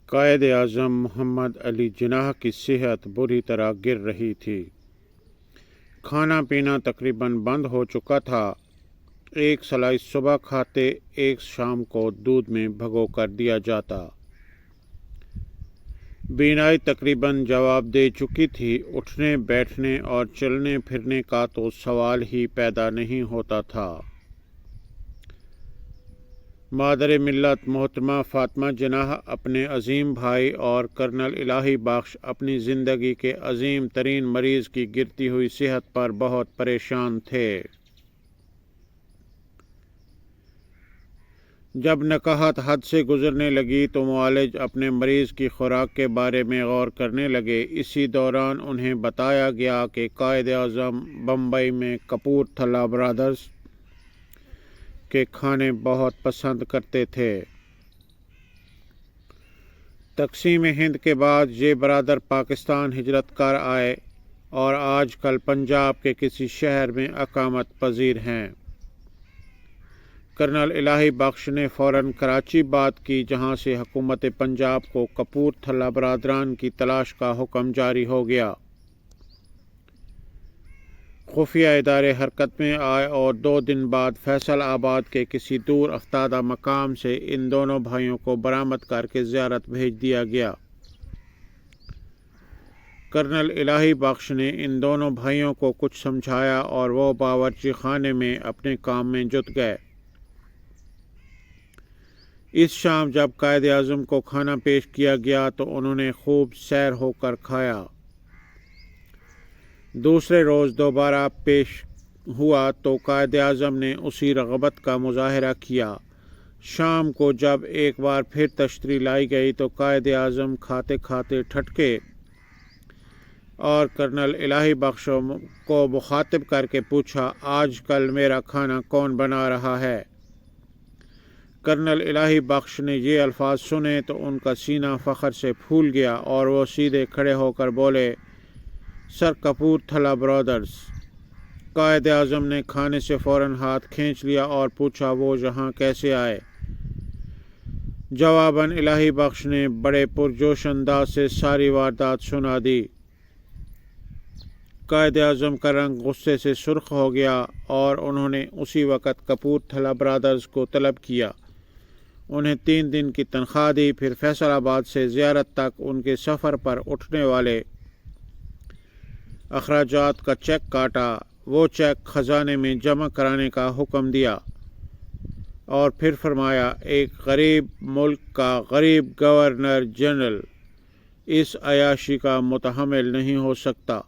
قائد اعظم محمد علی جناح کی صحت بری طرح گر رہی تھی۔ کھانا پینا تقریباً بند ہو چکا تھا۔ ایک سلائس صبح کھاتے، ایک شام کو دودھ میں بھگو کر دیا جاتا۔ بینائی تقریباً جواب دے چکی تھی۔ اٹھنے بیٹھنے اور چلنے پھرنے کا تو سوال ہی پیدا نہیں ہوتا تھا۔ مادر ملت محترمہ فاطمہ جناح اپنے عظیم بھائی اور کرنل الہی بخش اپنی زندگی کے عظیم ترین مریض کی گرتی ہوئی صحت پر بہت پریشان تھے۔ جب نکہت حد سے گزرنے لگی تو معالج اپنے مریض کی خوراک کے بارے میں غور کرنے لگے۔ اسی دوران انہیں بتایا گیا کہ قائد اعظم بمبئی میں کپور تھلہ برادرز کے کھانے بہت پسند کرتے تھے۔ تقسیم ہند کے بعد یہ برادر پاکستان ہجرت کر آئے اور آج کل پنجاب کے کسی شہر میں اقامت پذیر ہیں۔ کرنل الہی بخش نے فوراً کراچی بات کی، جہاں سے حکومت پنجاب کو کپور تھلہ برادران کی تلاش کا حکم جاری ہو گیا۔ خفیہ ادارے حرکت میں آئے اور 2 دن بعد فیصل آباد کے کسی دور افتادہ مقام سے ان دونوں بھائیوں کو برآمد کر کے زیارت بھیج دیا گیا۔ کرنل الہی بخش نے ان دونوں بھائیوں کو کچھ سمجھایا اور وہ باورچی خانے میں اپنے کام میں جٹ گئے۔ اس شام جب قائد اعظم کو کھانا پیش کیا گیا تو انہوں نے خوب سیر ہو کر کھایا۔ دوسرے روز دوبارہ پیش ہوا تو قائد اعظم نے اسی رغبت کا مظاہرہ کیا۔ شام کو جب ایک بار پھر تشتری لائی گئی تو قائد اعظم کھاتے کھاتے ٹھٹکے اور کرنل الہی بخش کو مخاطب کر کے پوچھا، آج کل میرا کھانا کون بنا رہا ہے؟ کرنل الہی بخش نے یہ الفاظ سنے تو ان کا سینہ فخر سے پھول گیا اور وہ سیدھے کھڑے ہو کر بولے، سر کپور تھلہ برادرز۔ قائد اعظم نے کھانے سے فوراً ہاتھ کھینچ لیا اور پوچھا، وہ یہاں کیسے آئے؟ جواباً الہی بخش نے بڑے پرجوش انداز سے ساری واردات سنا دی۔ قائد اعظم کا رنگ غصے سے سرخ ہو گیا اور انہوں نے اسی وقت کپور تھلہ برادرز کو طلب کیا۔ انہیں 3 دن کی تنخواہ دی، پھر فیصل آباد سے زیارت تک ان کے سفر پر اٹھنے والے اخراجات کا چیک کاٹا۔ وہ چیک خزانے میں جمع کرانے کا حکم دیا اور پھر فرمایا، ایک غریب ملک کا غریب گورنر جنرل اس عیاشی کا متحمل نہیں ہو سکتا۔